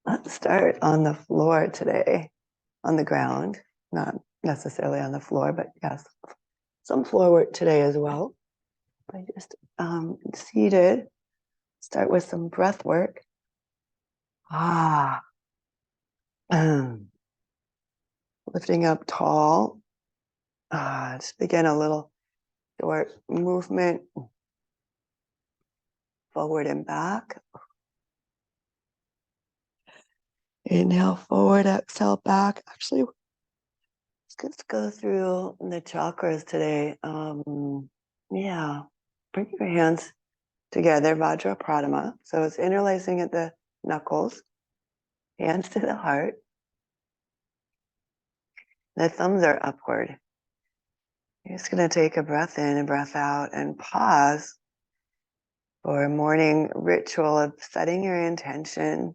Let's start on the floor today, on the ground, not necessarily on the floor, but yes, some floor work today as well. I just seated, start with some breath work. Lifting up tall. Just begin a little short movement forward and back. Inhale forward, exhale back. Actually, let's go through the chakras today. Yeah, bring your hands together, Vajra Pradama. So it's interlacing at the knuckles, hands to the heart. The thumbs are upward. You're just going to take a breath in and breath out and pause for a morning ritual of setting your intention.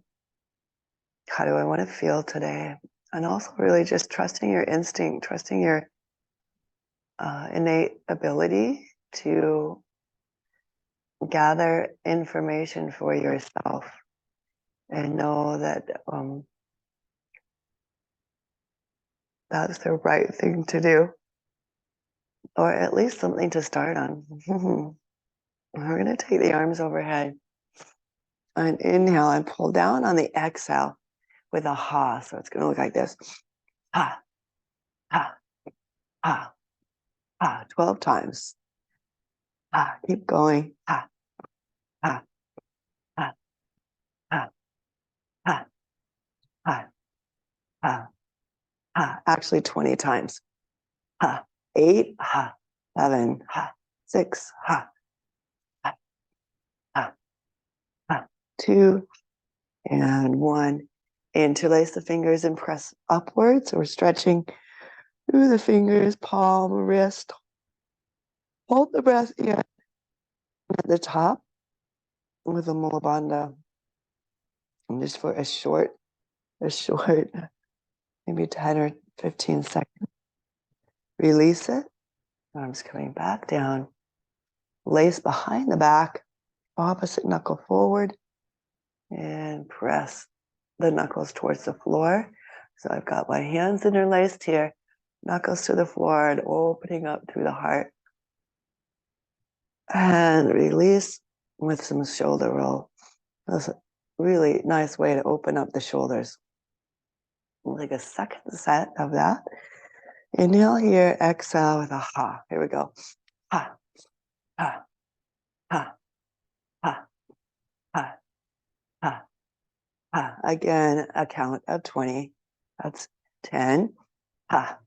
How do I want to feel today? And also really just trusting your instinct, trusting your innate ability to gather information for yourself and know that that's the right thing to do, or at least something to start on. We're going to take the arms overhead and inhale and pull down on the exhale with a ha. So it's going to look like this. Ha, ha, ha, ha. 12 times. Ha. Keep going. Ha, ha, ha, ha, ha, ha, ha, ha. Actually 20 times. Ha. 8, ha. 7, ha. 6, ha. Ha, ha, ha. 2 and 1. Interlace the fingers and press upwards. So we're stretching through the fingers, palm, wrist. Hold the breath in at the top with a Mula Bandha. And just for a short, maybe 10 or 15 seconds. Release it. Arms coming back down. Lace behind the back. Opposite knuckle forward. And press the knuckles towards the floor. So I've got my hands interlaced here. Knuckles to the floor and opening up through the heart. And release with some shoulder roll. That's a really nice way to open up the shoulders. Like a second set of that. Inhale here, exhale with a ha. Here we go. Ha, ha, ha, ha, ha, ha, ha. Again, a count of 20. That's 10. Ha,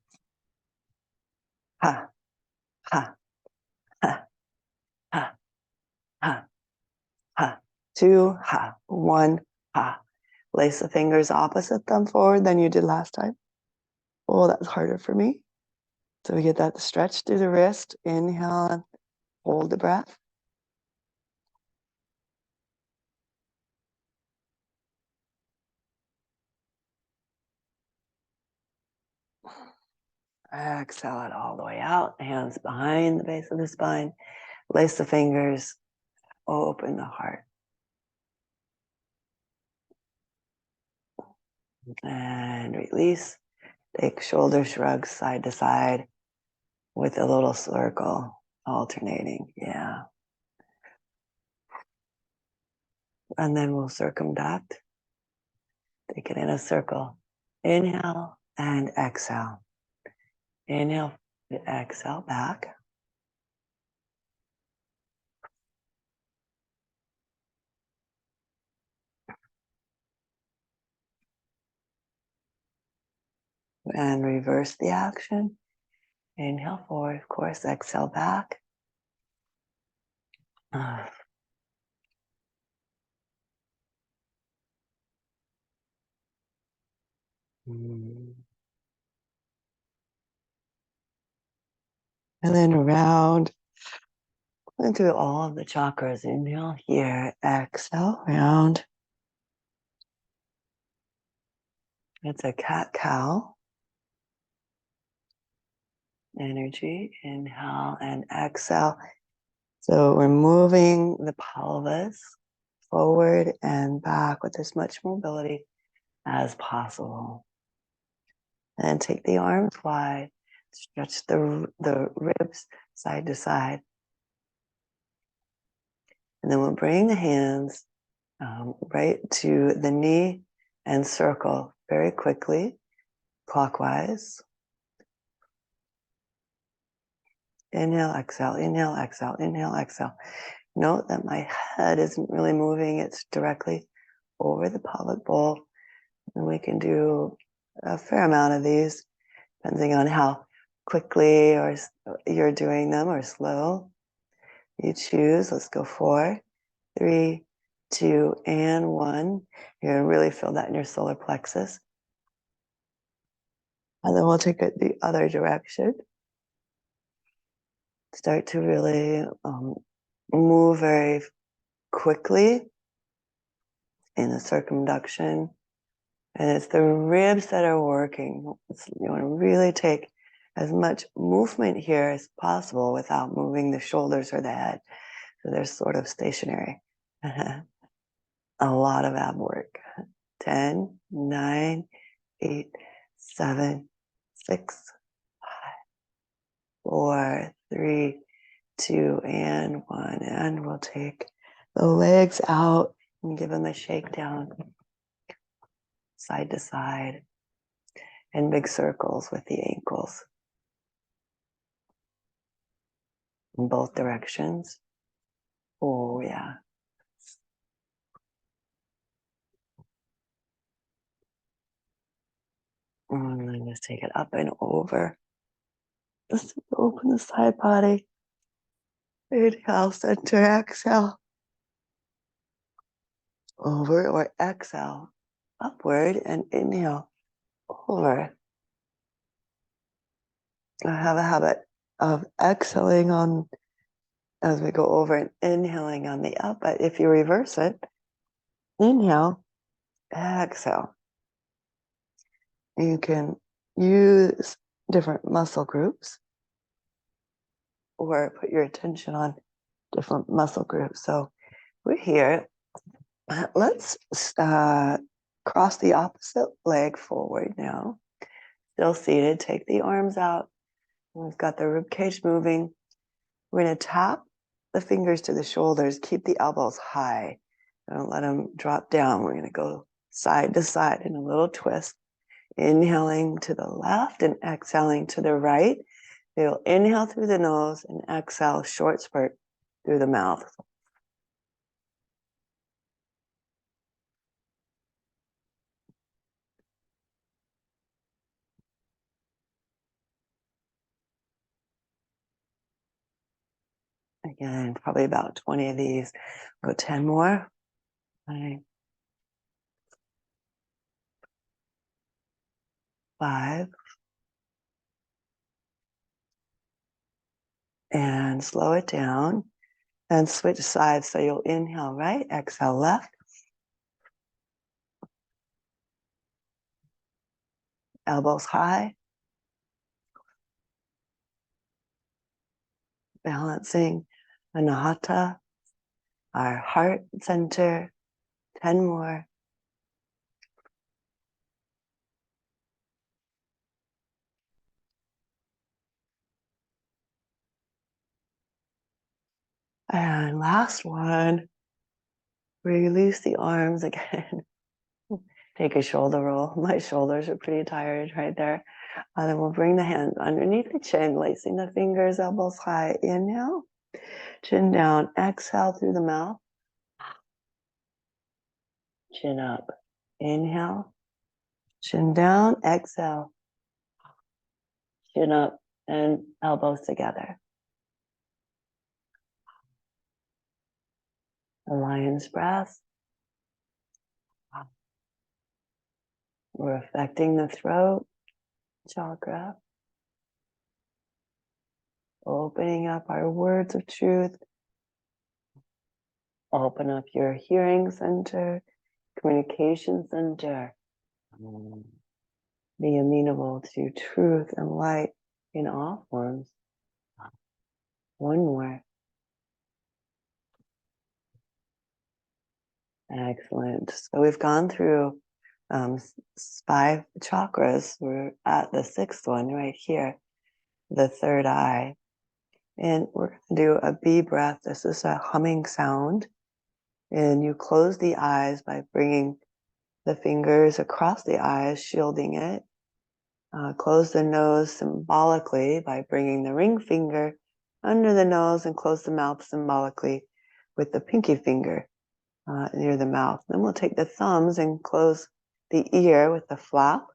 ha, ha, ha, ha, ha, ha. 2, ha. 1, ha. Lace the fingers opposite thumb forward than you did last time. Oh, that's harder for me. So we get that stretch through the wrist. Inhale and hold the breath. Exhale it all the way out. Hands behind the base of the spine. Lace the fingers. Open the heart. And release. Take shoulder shrugs side to side with a little circle alternating. Yeah. And then we'll circumduct. Take it in a circle. Inhale and exhale. Inhale, exhale back. And reverse the action. Inhale forward, of course, exhale back. And then around into all of the chakras. Inhale here, exhale, round. It's a cat-cow energy. Inhale and exhale. So we're moving the pelvis forward and back with as much mobility as possible. And take the arms wide, stretch the ribs side to side. And then we'll bring the hands right to the knee and circle very quickly, clockwise. Inhale, exhale, inhale, exhale, inhale, exhale. Note that my head isn't really moving, it's directly over the pelvic bowl. And we can do a fair amount of these, depending on how quickly or you're doing them or slow. You choose. Let's go 4, 3, 2, and 1. You're going to really feel that in your solar plexus. And then we'll take it the other direction. Start to really move very quickly in the circumduction. And it's the ribs that are working. You want to really take as much movement here as possible without moving the shoulders or the head. So they're sort of stationary. A lot of ab work. 10, 9, 8, 7, 6, 5, 4, 3, 2, and 1. And we'll take the legs out and give them a shake down, side to side, and big circles with the ankles in both directions. Oh, yeah. And then just take it up and over. Just open the side body. Inhale, center, exhale. Over or exhale, upward, and inhale, over. I have a habit of exhaling on as we go over and inhaling on the up, but if you reverse it, inhale, exhale. You can use different muscle groups or put your attention on different muscle groups. So we're here. Let's cross the opposite leg forward now. Still seated. Take the arms out. We've got the rib cage moving. We're going to tap the fingers to the shoulders. Keep the elbows high. Don't let them drop down. We're going to go side to side in a little twist. Inhaling to the left and exhaling to the right. You'll inhale through the nose and exhale, short spurt through the mouth. Again, probably about 20 of these. Go 10 more. 9, 5. And slow it down. And switch sides. So you'll inhale right, exhale left. Elbows high. Balancing Anahata, our heart center. 10 more. And last one. Release the arms again. Take a shoulder roll. My shoulders are pretty tired right there. And then we'll bring the hands underneath the chin, lacing the fingers, elbows high. Inhale, chin down. Exhale through the mouth. Chin up. Inhale, chin down. Exhale, chin up, and elbows together. The lion's breath. We're affecting the throat chakra. Opening up our words of truth. Open up your hearing center, communication center. Be amenable to truth and light in all forms. One more. Excellent. So we've gone through 5 chakras. We're at the 6th one right here, the third eye. And we're going to do a B breath. This is a humming sound. And you close the eyes by bringing the fingers across the eyes, shielding it. Close the nose symbolically by bringing the ring finger under the nose, and close the mouth symbolically with the pinky finger near the mouth. Then we'll take the thumbs and close the ear with the flap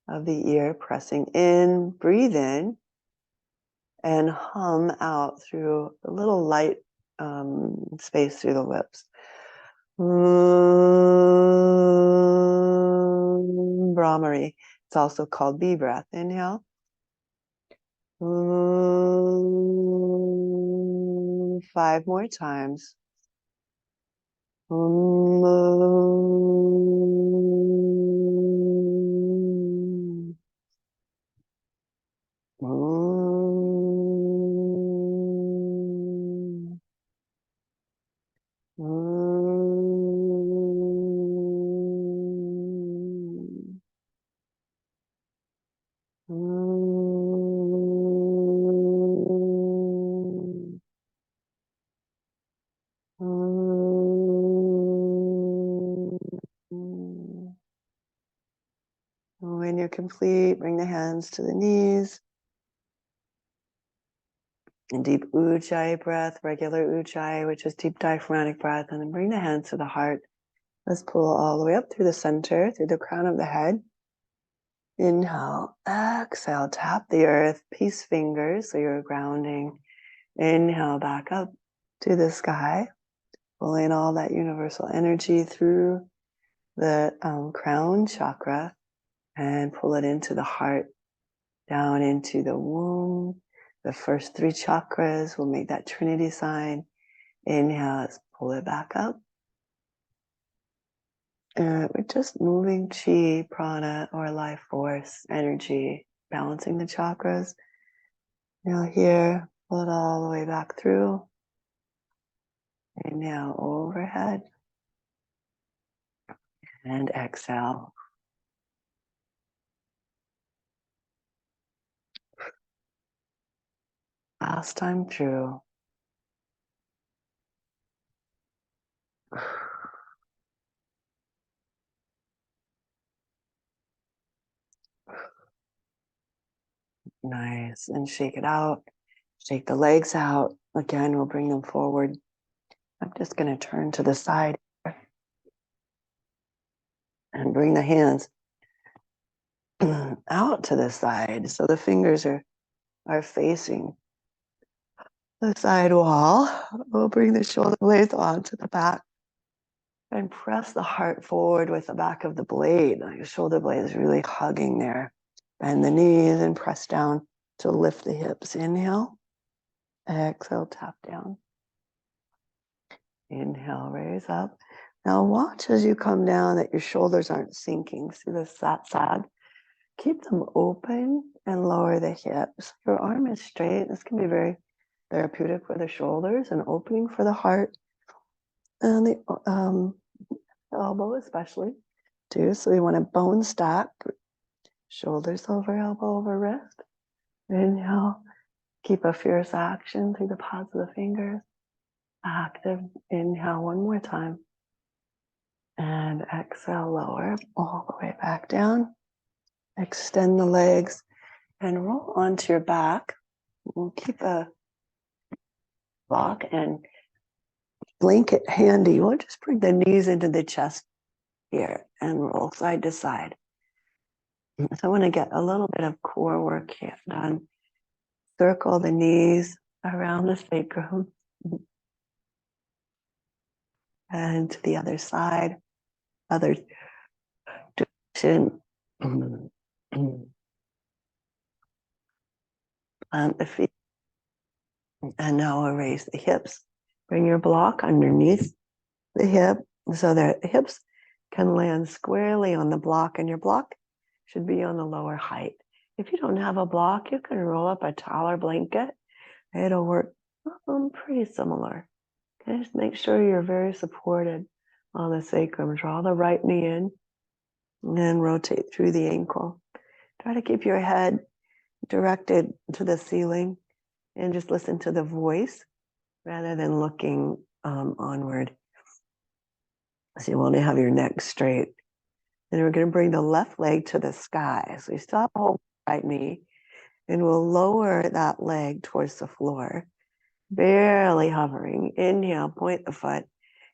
of the ear, pressing in, breathe in, and hum out through a little light space through the lips. Brahmari. It's also called B breath. Inhale. 5 more times. When you're complete, bring the hands to the knees. And deep ujjayi breath, regular ujjayi, which is deep diaphragmatic breath. And then bring the hands to the heart. Let's pull all the way up through the center, through the crown of the head. Inhale, exhale, tap the earth, peace fingers, so you're grounding. Inhale, back up to the sky, pulling all that universal energy through the crown chakra and pull it into the heart, down into the womb. The first 3 chakras will make that Trinity sign. Inhale, let's pull it back up. And we're just moving chi, prana, or life force, energy, balancing the chakras. Now here, pull it all the way back through. Inhale, overhead. And exhale. Last time through. Nice. And shake it out. Shake the legs out. Again, we'll bring them forward. I'm just going to turn to the side and bring the hands out to the side. So the fingers are facing the side wall. We'll bring the shoulder blades onto the back and press the heart forward with the back of the blade. Like your shoulder blade is really hugging there. Bend the knees and press down to lift the hips. Inhale. Exhale, tap down. Inhale, raise up. Now watch as you come down that your shoulders aren't sinking through the sag. Keep them open and lower the hips. Your arm is straight. This can be very therapeutic for the shoulders and opening for the heart and the elbow especially too. So we want to bone stack, shoulders over elbow over wrist. Inhale, keep a fierce action through the pads of the fingers. Active. Inhale one more time. And exhale, lower all the way back down. Extend the legs and roll onto your back. We'll keep a block and blanket handy. We'll just bring the knees into the chest here and roll side to side. So I want to get a little bit of core work here done. Circle the knees around the sacrum and to the other side, other direction. Plant the feet. And now erase the hips. Bring your block underneath the hip so that the hips can land squarely on the block, and your block should be on the lower height. If you don't have a block, you can roll up a taller blanket. It'll work pretty similar. Okay, just make sure you're very supported on the sacrum. Draw the right knee in and then rotate through the ankle. Try to keep your head directed to the ceiling and just listen to the voice rather than looking onward. So you want to have your neck straight. Then we're going to bring the left leg to the sky. So you stop, hold right knee, and we'll lower that leg towards the floor, barely hovering. Inhale, point the foot,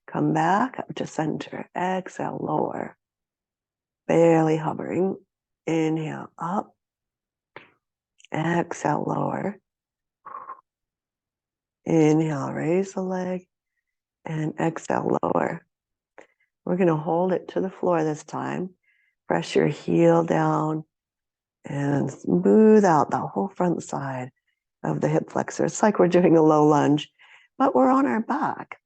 come back up to center. Exhale, lower, barely hovering. Inhale, up. Exhale, lower. Inhale, raise the leg, and exhale, lower. We're going to hold it to the floor this time. Press your heel down and smooth out the whole front side of the hip flexor. It's like we're doing a low lunge, but we're on our back.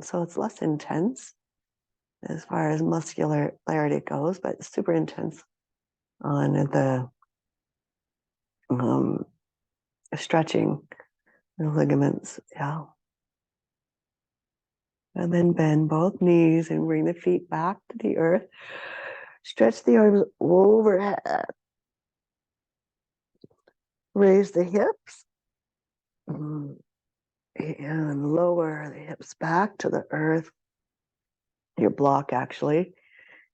So it's less intense as far as muscularity goes, but it's super intense on the stretching the ligaments. Yeah. And then bend both knees and bring the feet back to the earth. Stretch the arms overhead. Raise the hips. And lower the hips back to the earth, your block actually,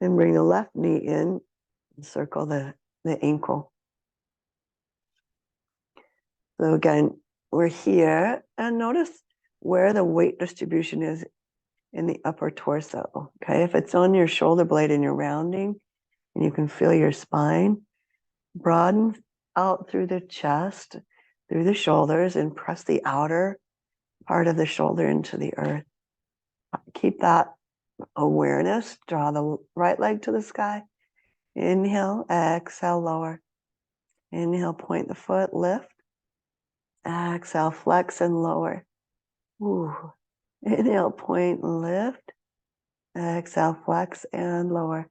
and bring the left knee in and circle the ankle. So again, we're here, and notice where the weight distribution is in the upper torso. Okay, if it's on your shoulder blade and you're rounding and you can feel your spine, broaden out through the chest, through the shoulders, and press the outer part of the shoulder into the earth. Keep that awareness. Draw the right leg to the sky. Inhale, exhale, lower. Inhale, point the foot, lift. Exhale, flex and lower. Ooh. Inhale, point and lift. Exhale, flex and lower.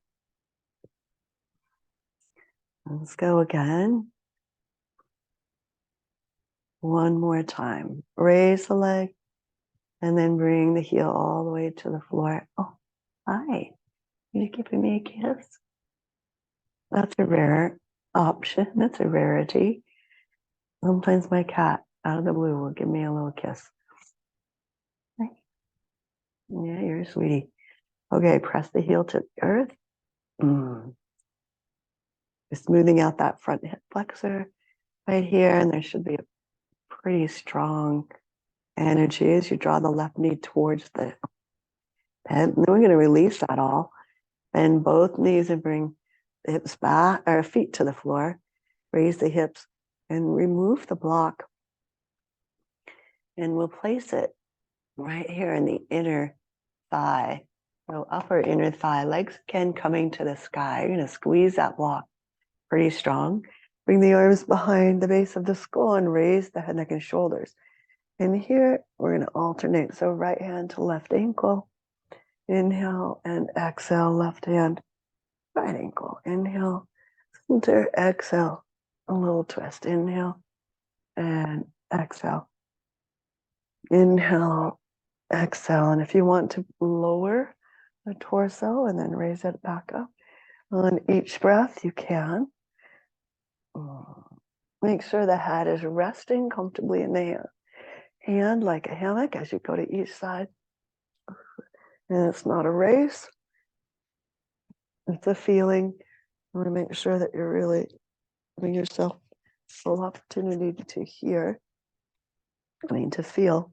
Let's go again. One more time. Raise the leg and then bring the heel all the way to the floor. Oh, hi. You're giving me a kiss? That's a rare option. That's a rarity. Sometimes my cat, out of the blue, will give me a little kiss. Hi. Yeah, you're a sweetie. Okay, press the heel to the earth. You're smoothing out that front hip flexor right here, and there should be a pretty strong energy as you draw the left knee towards the head. And then we're going to release that all. Bend both knees and bring the hips back, or feet to the floor. Raise the hips and remove the block. And we'll place it right here in the inner thigh. So upper inner thigh, legs again coming to the sky. You're going to squeeze that block pretty strong. Bring the arms behind the base of the skull and raise the head, neck, and shoulders. And here we're going to alternate. So right hand to left ankle. Inhale and exhale, left hand, right ankle. Inhale, center, exhale, a little twist. Inhale and exhale. Inhale, exhale. And if you want to lower the torso and then raise it back up on each breath, you can. Make sure the head is resting comfortably in the hand like a hammock as you go to each side. And it's not a race. It's a feeling. You want to make sure that you're really giving yourself full opportunity to hear, to feel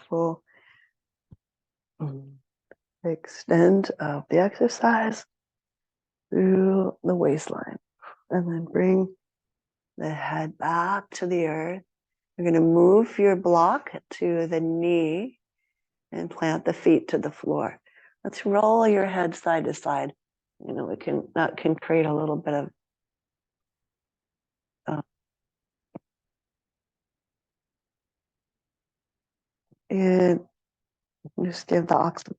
full extent of the exercise through the waistline. And then bring the head back to the earth. You're going to move your block to the knee and plant the feet to the floor. Let's roll your head side to side. That can create a little bit of and just give the oxygen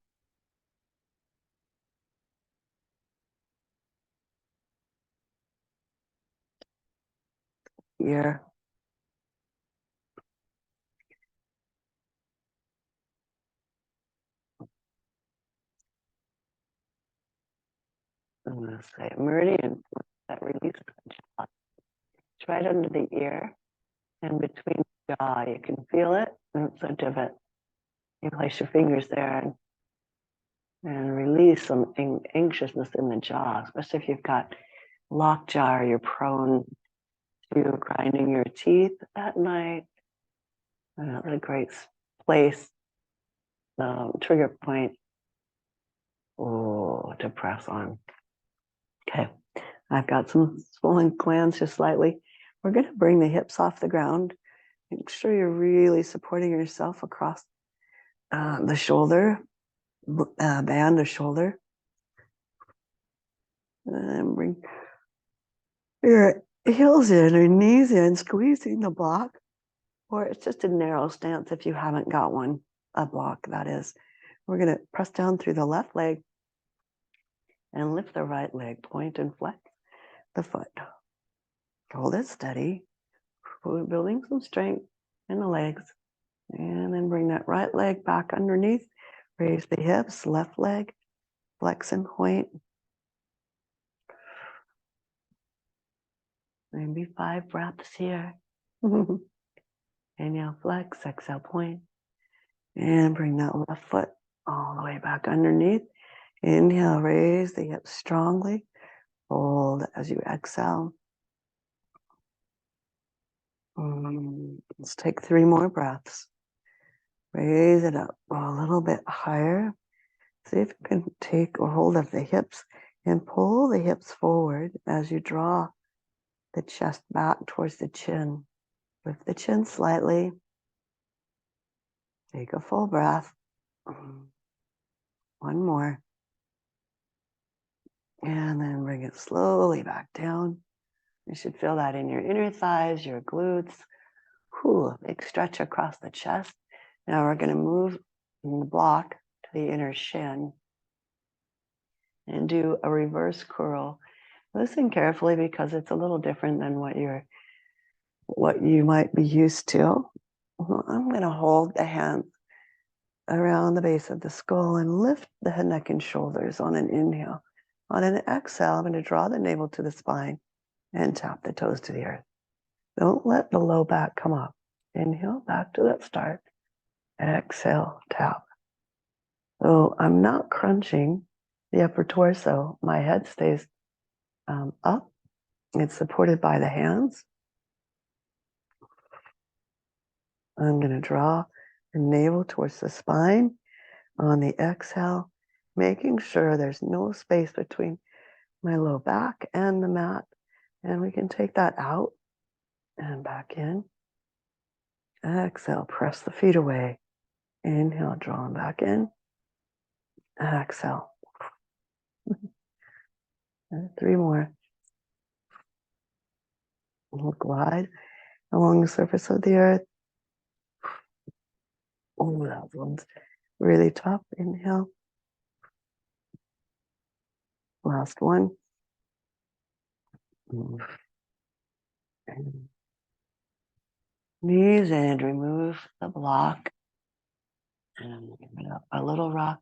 here. I'm going to say meridian, that release the jaw. It's right under the ear and between the jaw. You can feel it, and it's a divot. You place your fingers there and release some anxiousness in the jaw, especially if you've got lockjaw or you're prone to grinding your teeth at night. Another great place, trigger point, to press on. Okay, I've got some swollen glands just slightly. We're going to bring the hips off the ground. Make sure you're really supporting yourself across the shoulder, band of shoulder. And bring your heels in or knees in, squeezing the block. Or it's just a narrow stance if you haven't got one, a block, that is. We're going to press down through the left leg and lift the right leg, point and flex the foot. Hold it steady. We're building some strength in the legs. And then bring that right leg back underneath. Raise the hips, left leg, flex and point. Maybe 5 breaths here. Inhale, flex, exhale, point. And bring that left foot all the way back underneath. Inhale, raise the hips strongly. Hold as you exhale. Let's take 3 more breaths. Raise it up a little bit higher. See if you can take a hold of the hips and pull the hips forward as you draw the chest back towards the chin. Lift the chin slightly. Take a full breath. 1 more. And then bring it slowly back down. You should feel that in your inner thighs, your glutes. Big stretch across the chest. Now we're going to move the block to the inner shin and do a reverse curl. Listen carefully because it's a little different than what you might be used to. I'm going to hold the hands around the base of the skull and lift the head, neck, and shoulders on an inhale. On an exhale, I'm going to draw the navel to the spine and tap the toes to the earth. Don't let the low back come up. Inhale, back to that start. Exhale, tap. So I'm not crunching the upper torso. My head stays up. It's supported by the hands. I'm going to draw the navel towards the spine on the exhale, making sure there's no space between my low back and the mat. And we can take that out and back in. Exhale, press the feet away. Inhale, draw them back in. Exhale. And 3 more. We'll glide along the surface of the earth. That one's really tough. Inhale. Last one. And knees and remove the block. And give it up a little rock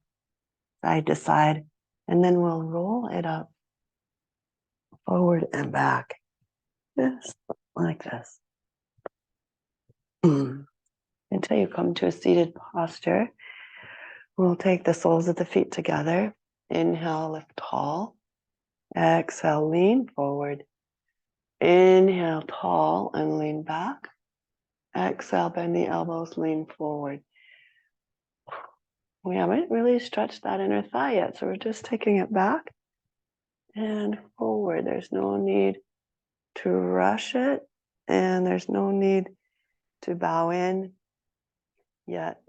side to side. And then we'll roll it up forward and back. Just like this. Until you come to a seated posture. We'll take the soles of the feet together. Inhale, lift tall. Exhale, lean forward. Inhale, tall and lean back. Exhale, bend the elbows, lean forward. We haven't really stretched that inner thigh yet, so we're just taking it back and forward. There's no need to rush it, and there's no need to bow in yet.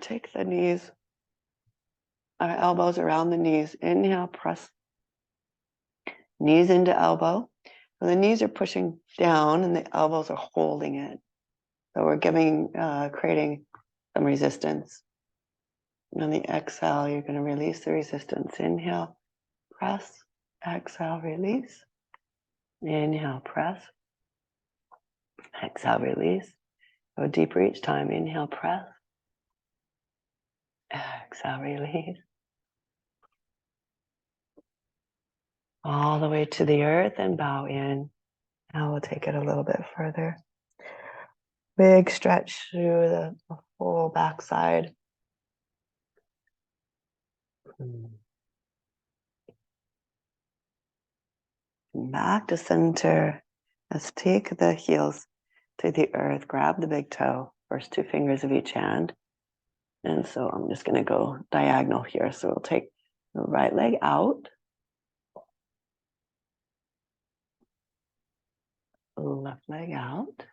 Take the knees, our elbows around the knees. Inhale, press knees into elbow. So the knees are pushing down and the elbows are holding it. So we're creating some resistance. And on the exhale, you're going to release the resistance. Inhale, press. Exhale, release. Inhale, press. Exhale, release. Go deeper each time. Inhale, press. Exhale, release. All the way to the earth and bow in. Now we'll take it a little bit further. Big stretch through the whole backside. Back to center. Let's take the heels to the earth. Grab the big toe, first two fingers of each hand. And so I'm just going to go diagonal here. So we'll take the right leg out. Left leg out.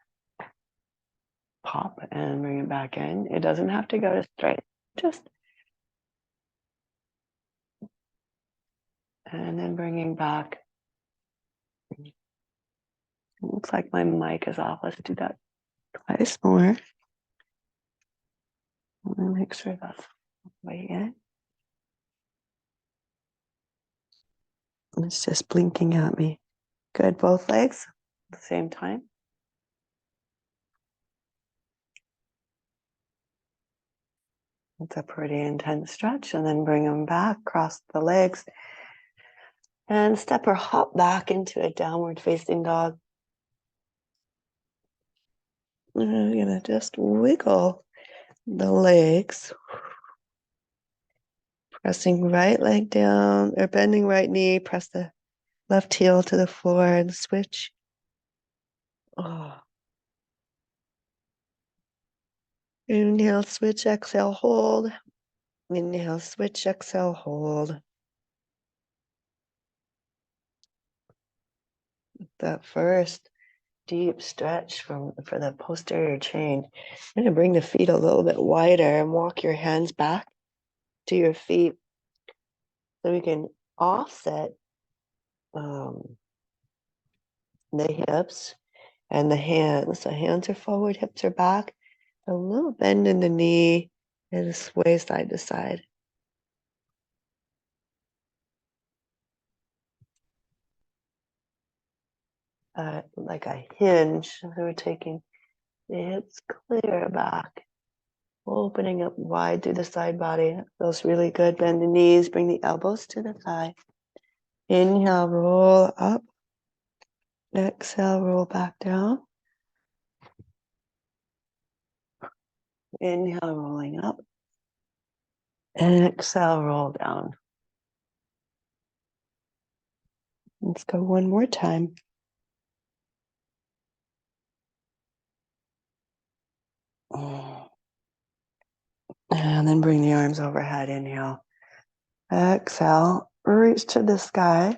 Pop and bring it back in. It doesn't have to go to straight. Just. And then bringing back. It looks like my mic is off. Let's do that twice more. Let me make sure that's way in. It's just blinking at me. Good, both legs at the same time. It's a pretty intense stretch, and then bring them back, cross the legs, and step or hop back into a downward facing dog. I'm gonna just wiggle the legs, pressing right leg down, or bending right knee, press the left heel to the floor and switch. Oh. Inhale, switch, exhale, hold. Inhale, switch, exhale, hold. That first deep stretch for the posterior chain. I'm going to bring the feet a little bit wider and walk your hands back to your feet so we can offset the hips and the hands. So hands are forward, hips are back. A little bend in the knee and sway side to side. Like a hinge. So we're taking the hips clear back, opening up wide through the side body. That feels really good. Bend the knees, bring the elbows to the thigh. Inhale, roll up. Exhale, roll back down. Inhale, rolling up. Exhale, roll down. Let's go one more time. And then bring the arms overhead. Inhale. Exhale, reach to the sky.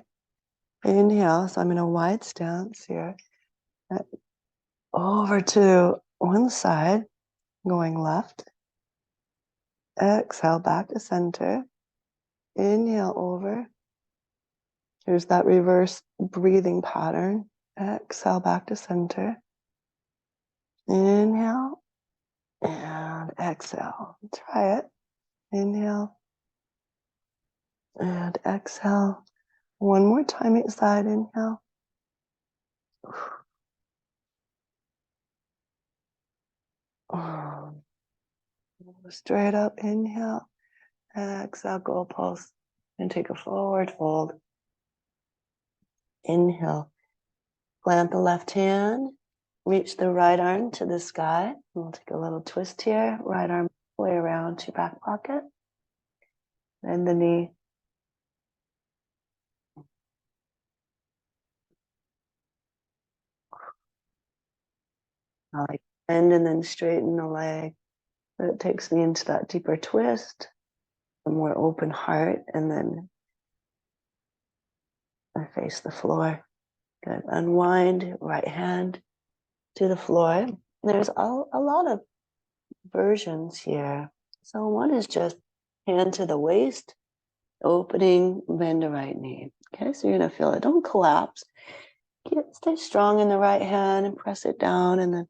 Inhale, so I'm in a wide stance here. Over to one side, going left. Exhale, back to center. Inhale, over. Here's that reverse breathing pattern. Exhale, back to center. Inhale and exhale. Try it. Inhale and exhale. One more time each side. Inhale. Straight up. Inhale. Exhale. Goal pulse. And take a forward fold. Inhale. Plant the left hand. Reach the right arm to the sky. We'll take a little twist here. Right arm way around to back pocket. Bend the knee. I like bend and then straighten the leg. That takes me into that deeper twist, a more open heart, and then I face the floor. Good. Unwind, right hand to the floor. There's a lot of versions here. So one is just hand to the waist, opening, bend the right knee. Okay, so you're gonna feel it. Don't collapse. Stay strong in the right hand and press it down, and then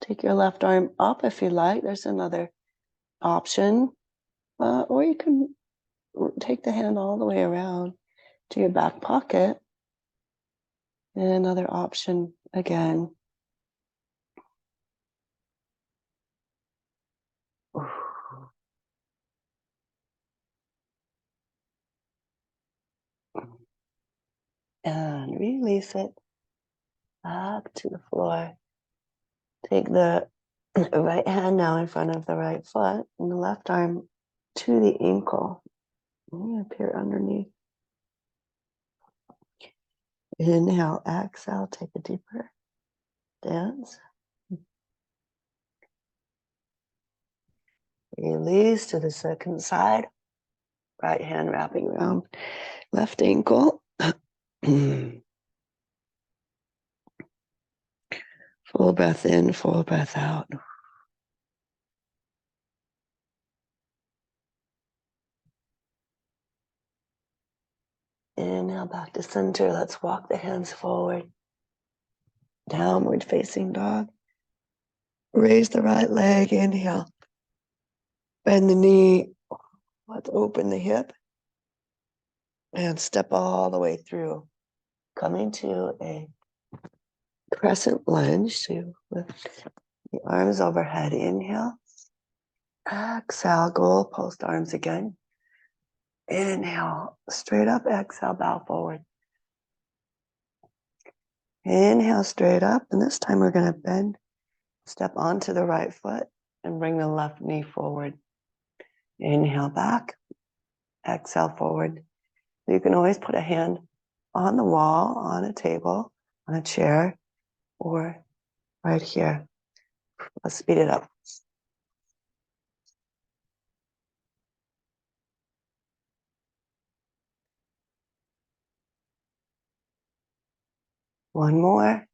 take your left arm up if you like. There's another option. Or you can take the hand all the way around to your back pocket. And another option again. And release it back to the floor. Take the right hand now in front of the right foot and the left arm to the ankle. And appear underneath. Inhale, exhale, take a deeper dance. Release to the second side. Right hand wrapping around left ankle. Full breath in, full breath out. Inhale back to center. Let's walk the hands forward. Downward facing dog. Raise the right leg. Inhale. Bend the knee. Let's open the hip. And step all the way through. Coming to a crescent lunge. So lift the arms overhead. Inhale. Exhale. Goalpost arms again. Inhale. Straight up. Exhale. Bow forward. Inhale straight up. And this time we're going to bend. Step onto the right foot and bring the left knee forward. Inhale back. Exhale forward. You can always put a hand on the wall, on a table, on a chair, or right here. Let's speed it up. One more.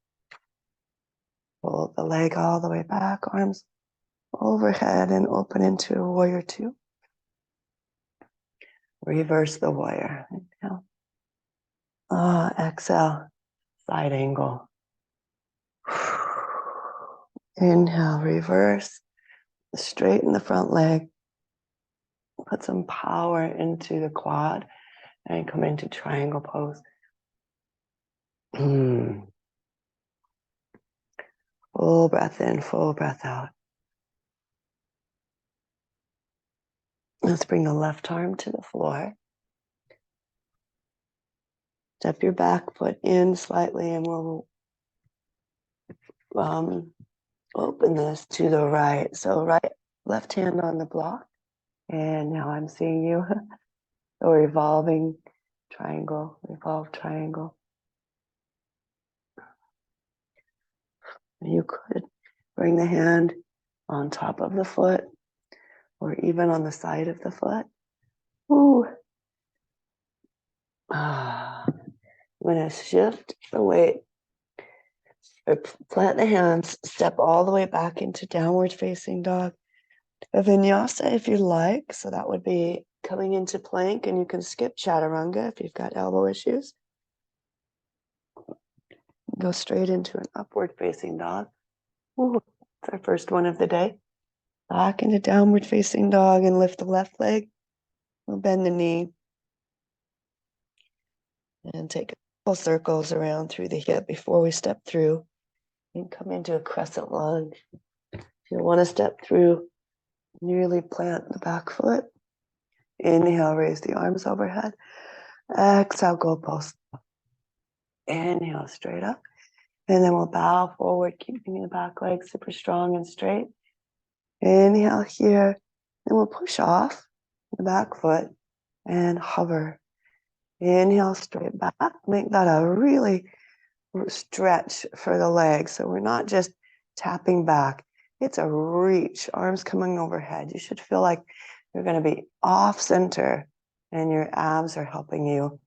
Pull the leg all the way back, arms overhead and open into warrior two. Reverse the warrior. Inhale. Exhale, side angle. Inhale, reverse. Straighten the front leg. Put some power into the quad and come into triangle pose. Full breath in, full breath out. Let's bring the left arm to the floor. Step your back foot in slightly and we'll open this to the right. So left hand on the block. And now I'm seeing you. So revolving triangle, revolve triangle. You could bring the hand on top of the foot or even on the side of the foot. Ooh. I'm going to shift the weight. Or plant the hands, step all the way back into downward facing dog. A vinyasa if you like. So that would be coming into plank, and you can skip chaturanga if you've got elbow issues. Go straight into an upward facing dog. Ooh, it's our first one of the day. Back into downward facing dog and lift the left leg. We'll bend the knee. And take a couple circles around through the hip before we step through. And come into a crescent lunge. If you want to step through, nearly plant the back foot. Inhale, raise the arms overhead. Exhale, goalpost. Inhale, straight up. And then we'll bow forward, keeping the back leg super strong and straight. Inhale here. Then we'll push off the back foot and hover. Inhale, straight back. Make that a really stretch for the legs. So we're not just tapping back. It's a reach, arms coming overhead. You should feel like you're going to be off center and your abs are helping you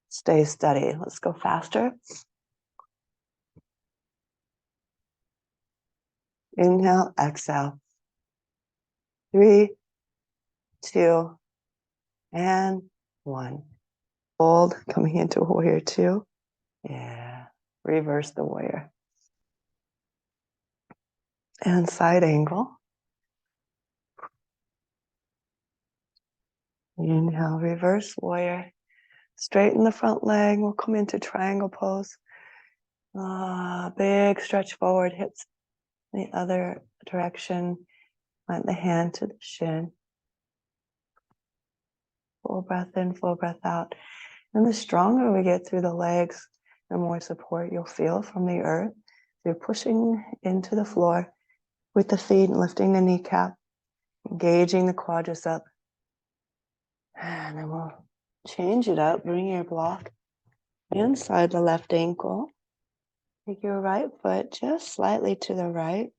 stay steady. Let's go faster. Inhale, exhale. 3, 2, and 1. Hold, coming into warrior two. Yeah, reverse the warrior. And side angle. Inhale, reverse warrior. Straighten the front leg. We'll come into triangle pose. Big stretch forward, hips the other direction. Plant the hand to the shin. Full breath in, full breath out. And the stronger we get through the legs, the more support you'll feel from the earth. So you're pushing into the floor with the feet and lifting the kneecap, engaging the quadricep. And then we'll change it up. Bring your block inside the left ankle. Take your right foot just slightly to the right.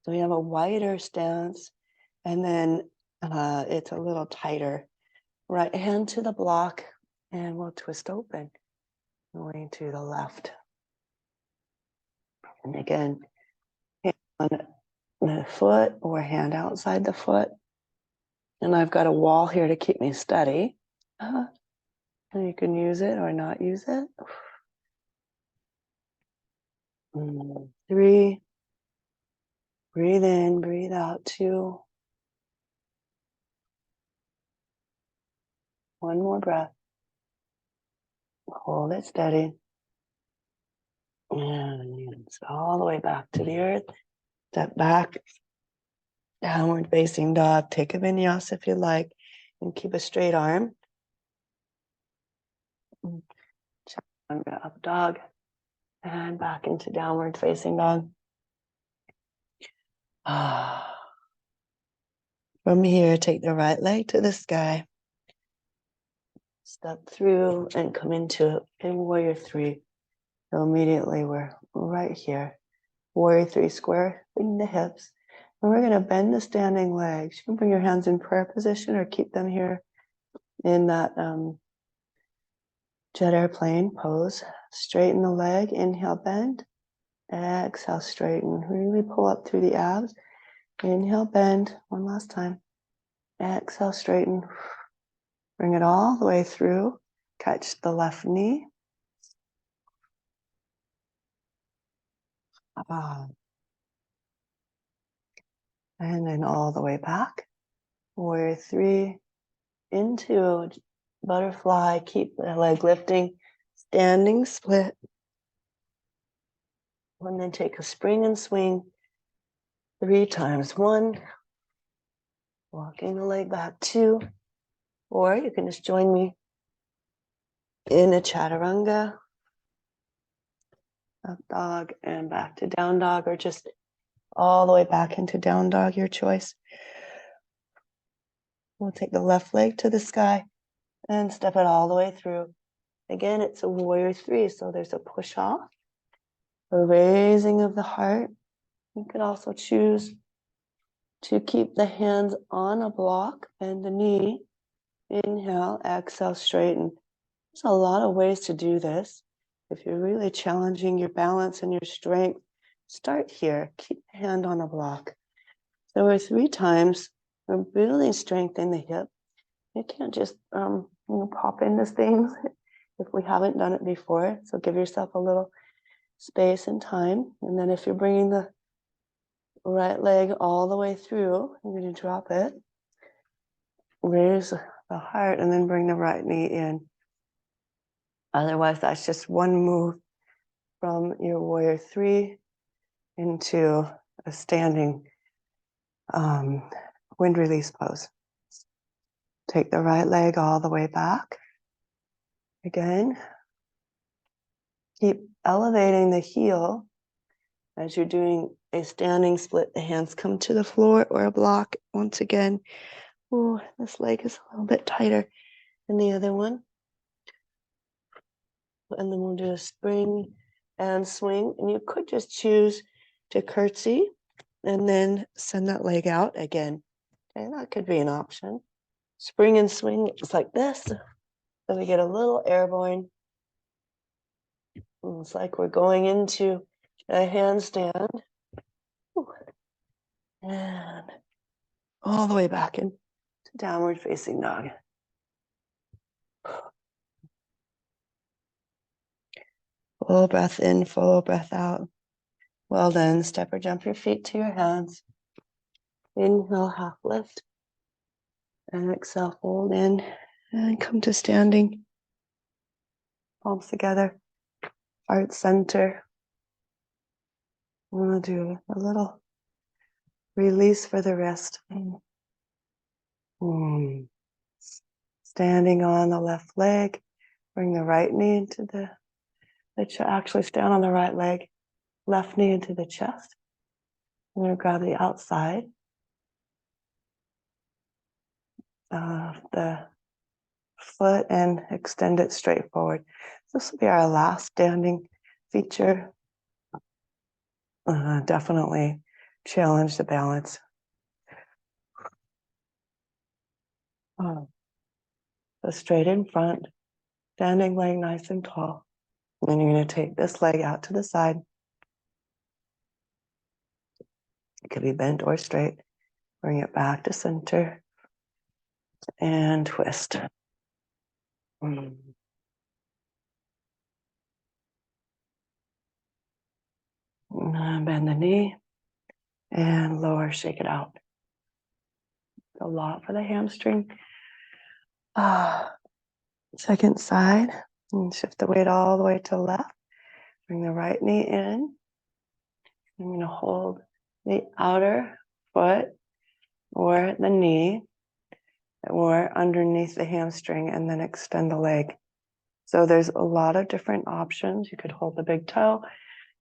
So we have a wider stance, and then it's a little tighter. Right hand to the block, and we'll twist open, going to the left. And again, hand on the foot or hand outside the foot. And I've got a wall here to keep me steady. And you can use it or not use it. 3. Breathe in, breathe out. 2. One more breath. Hold it steady. And all the way back to the earth. Step back. Downward facing dog. Take a vinyasa if you like. And keep a straight arm. Up dog. And back into downward facing dog. From here, take the right leg to the sky. Step through and come into warrior 3. So immediately we're right here. Warrior 3, square in the hips. And we're going to bend the standing legs. You can bring your hands in prayer position or keep them here in that jet airplane pose. Straighten the leg. Inhale, bend. Exhale, straighten. Really pull up through the abs. Inhale, bend. One last time. Exhale, straighten. Bring it all the way through. Catch the left knee. And then all the way back. Warrior 3 into butterfly. Keep the leg lifting. Standing split. And then take a spring and swing 3 times. 1. Walking the leg back. 2. Or you can just join me in a chaturanga. Up dog and back to down dog, or just all the way back into down dog, your choice. We'll take the left leg to the sky and step it all the way through. Again, it's a warrior 3, so there's a push off, a raising of the heart. You could also choose to keep the hands on a block, bend the knee, inhale, exhale, straighten. There's a lot of ways to do this. If you're really challenging your balance and your strength, start here. Keep the hand on a block. So we're 3 times. We're really strengthening the hip. You can't just pop into things if we haven't done it before. So give yourself a little space and time. And then if you're bringing the right leg all the way through, you're going to drop it. Raise the heart and then bring the right knee in. Otherwise, that's just one move from your warrior 3 into a standing wind release pose. Take the right leg all the way back. Again, keep elevating the heel as you're doing a standing split. The hands come to the floor or a block. Once again, oh, this leg is a little bit tighter than the other one. And then we'll do a spring and swing. And you could just choose to curtsy and then send that leg out again. Okay, that could be an option. Spring and swing just like this. So we get a little airborne. It's like we're going into a handstand. And all the way back into downward facing dog. Full breath in, full breath out. Well done. Step or jump your feet to your hands. Inhale, half lift. And exhale, fold in. And come to standing. Palms together. Heart center. We'll do a little release for the rest. Standing on the left leg. Bring the right knee into the Actually stand on the right leg, left knee into the chest. I'm going to grab the outside of the foot and extend it straight forward. This will be our last standing feature. Definitely challenge the balance. So straight in front, standing leg nice and tall. And then you're going to take this leg out to the side. It could be bent or straight. Bring it back to center and twist. Bend the knee and lower, shake it out. A lot for the hamstring. Second side, and shift the weight all the way to the left. Bring the right knee in. I'm going to hold the outer foot or the knee or underneath the hamstring and then extend the leg. So there's a lot of different options. You could hold the big toe.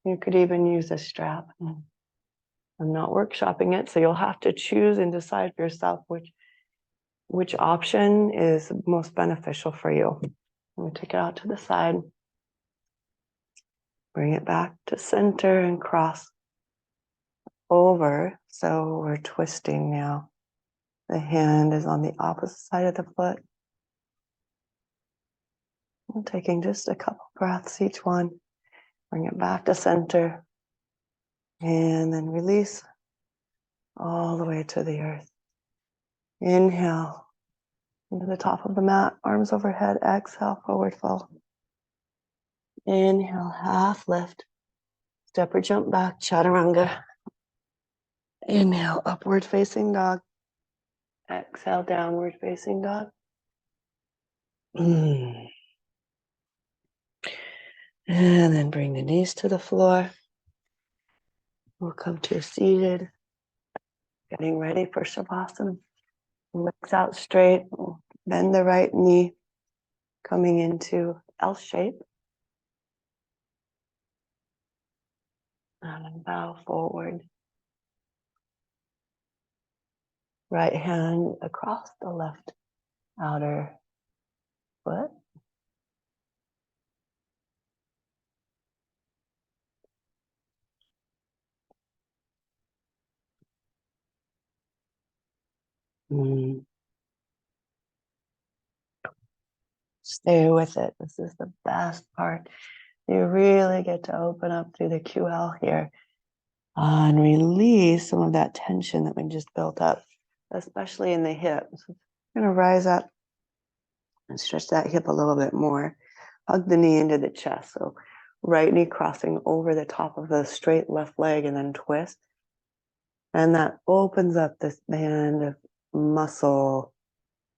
You could even use a strap. I'm not workshopping it, so you'll have to choose and decide for yourself which option is most beneficial for you. I'm going to take it out to the side. Bring it back to center and cross over. So we're twisting now. The hand is on the opposite side of the foot. I'm taking just a couple breaths each one. Bring it back to center. And then release all the way to the earth. Inhale into the top of the mat, arms overhead. Exhale, forward fold. Inhale, half lift. Step or jump back, chaturanga. Inhale, upward facing dog. Exhale, downward facing dog. And then bring the knees to the floor. We'll come to seated. Getting ready for Shavasana. Legs out straight. We'll bend the right knee. Coming into L shape. And bow forward. Right hand across the left outer foot. Stay with it. This is the best part. You really get to open up through the QL here and release some of that tension that we just built up, especially in the hip. So I'm going to rise up and stretch that hip a little bit more. Hug the knee into the chest. So right knee crossing over the top of the straight left leg and then twist. And that opens up this band of muscle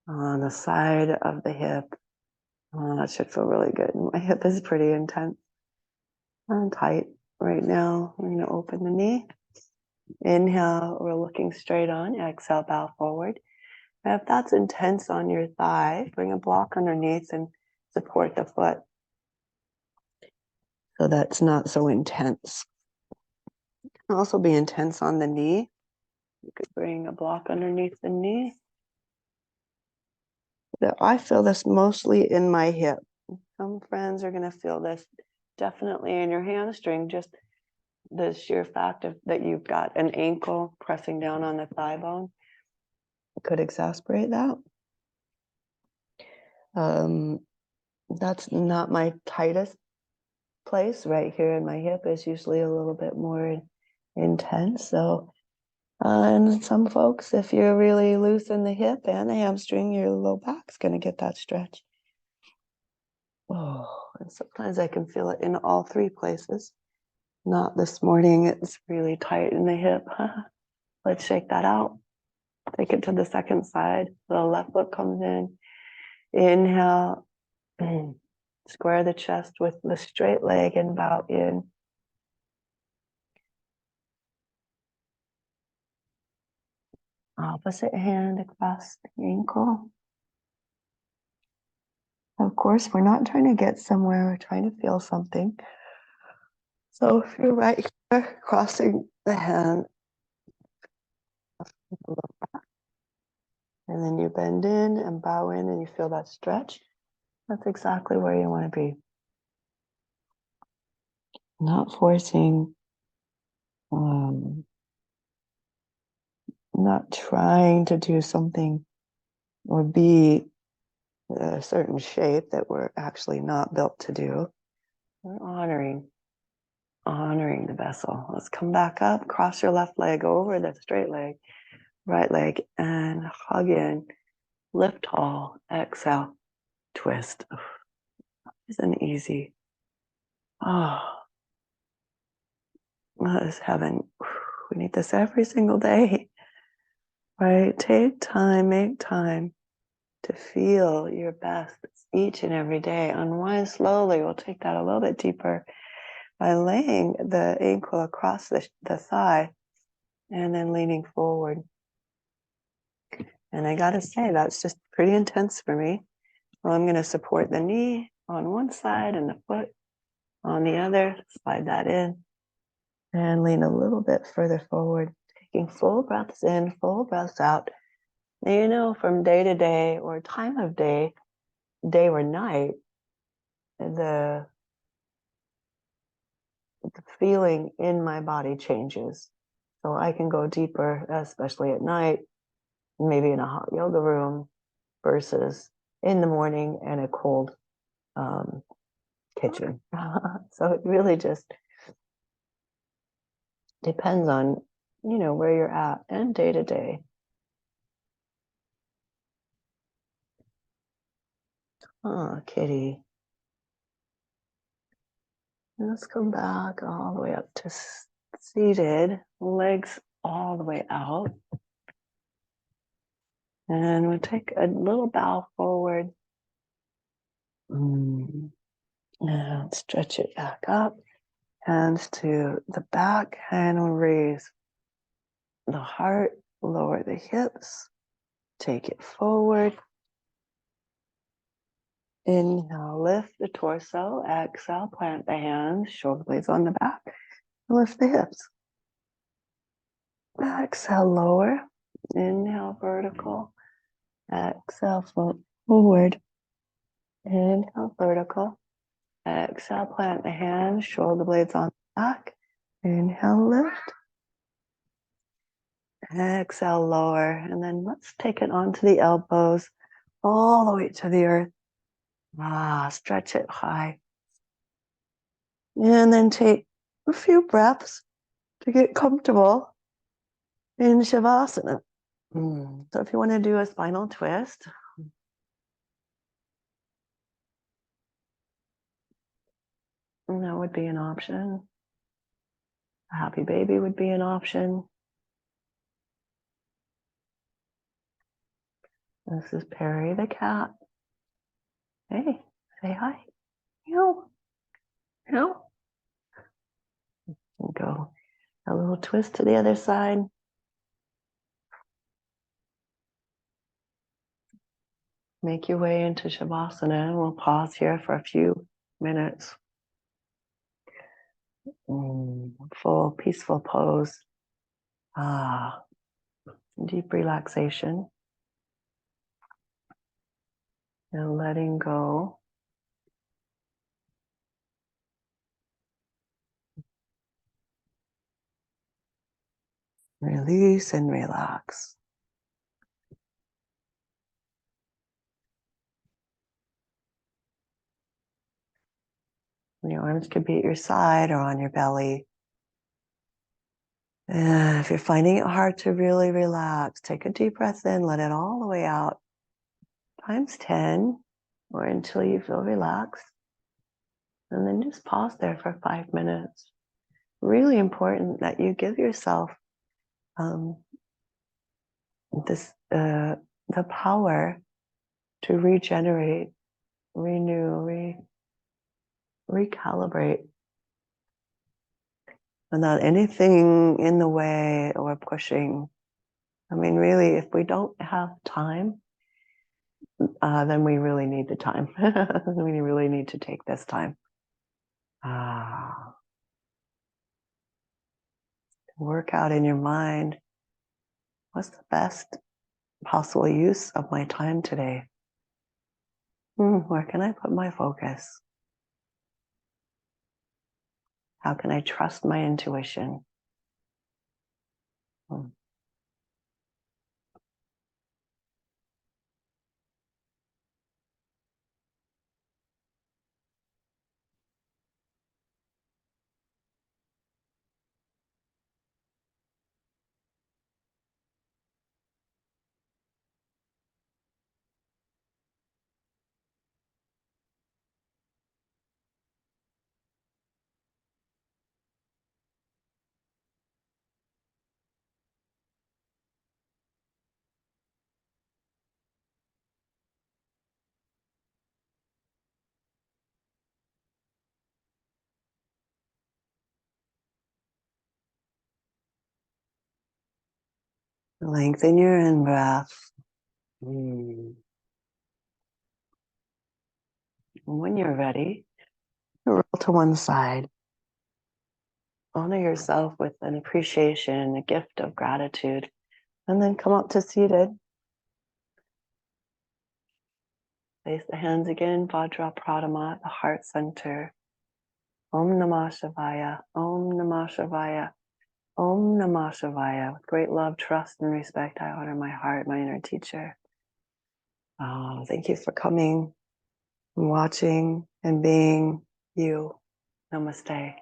on the side of the hip. That should feel really good. My hip is pretty intense and tight right now. We're going to open the knee. Inhale, we're looking straight on. Exhale, bow forward. And if that's intense on your thigh, bring a block underneath and support the foot. So that's not so intense. It can also be intense on the knee. You could bring a block underneath the knee. I feel this mostly in my hip. Some friends are going to feel this definitely in your hamstring, just the sheer fact of that you've got an ankle pressing down on the thigh bone could exacerbate that. That's not my tightest place. Right here in my hip is usually a little bit more intense. So, and some folks, if you're really loose in the hip and the hamstring, your low back's going to get that stretch. Oh, and sometimes I can feel it in all three places. Not this morning. It's really tight in the hip. Let's shake that out. Take it to the second side. The left foot comes in. Inhale. Square the chest with the straight leg and bow in. Opposite hand across the ankle. Of course, we're not trying to get somewhere, we're trying to feel something. So if you're right here, crossing the hand, and then you bend in and bow in and you feel that stretch, that's exactly where you want to be. Not forcing, not trying to do something or be a certain shape that we're actually not built to do. We're honoring the vessel. Let's come back up, cross your left leg over the straight leg, right leg, and hug in. Lift tall, exhale, twist. Isn't easy. Oh, that is heaven. We need this every single day, right? Take time, make time to feel your best each and every day. Unwind slowly. We'll take that a little bit deeper by laying the ankle across the thigh and then leaning forward. And I gotta say, that's just pretty intense for me. Well, I'm gonna support the knee on one side and the foot on the other. Slide that in and lean a little bit further forward, taking full breaths in, full breaths out. Now, you know, from day to day or time of day, day or night, the feeling in my body changes. So I can go deeper, especially at night, maybe in a hot yoga room versus in the morning in a cold kitchen. So it really just depends on, you know, where you're at and day to day. Oh, kitty. Let's come back all the way up to seated, legs all the way out. And we'll take a little bow forward. And stretch it back up. Hands to the back, and we'll raise the heart, lower the hips, take it forward. Inhale, lift the torso. Exhale, plant the hands, shoulder blades on the back. Lift the hips. Exhale, lower. Inhale, vertical. Exhale, float forward. Inhale, vertical. Exhale, plant the hands, shoulder blades on the back. Inhale, lift. Exhale, lower. And then let's take it onto the elbows, all the way to the earth. Stretch it high. And then take a few breaths to get comfortable in Shavasana. So if you want to do a spinal twist, that would be an option. A happy baby would be an option. This is Perry the cat. Hey, say hi. Meow. Meow. And go a little twist to the other side. Make your way into Shavasana. We'll pause here for a few minutes. Full, peaceful pose. Deep relaxation. And letting go. Release and relax. Your arms could be at your side or on your belly. If you're finding it hard to really relax, take a deep breath in, let it all the way out, times 10, or until you feel relaxed. And then just pause there for 5 minutes. Really important that you give yourself the power to regenerate, renew, recalibrate without anything in the way or pushing. I mean, really, if we don't have time, then we really need the time. We really need to take this time. Ah, work out in your mind, what's the best possible use of my time today? Where can I put my focus? How can I trust my intuition? Hmm. Lengthen your in-breath. And when you're ready, roll to one side. Honor yourself with an appreciation, a gift of gratitude, and then come up to seated. Place the hands again, Vajra Pradama, the heart center. Om Namah Shivaya, Om Namah Shivaya, Om Namah Shivaya. With great love, trust, and respect, I honor my heart, my inner teacher. Oh, thank you for coming and watching and being you. Namaste.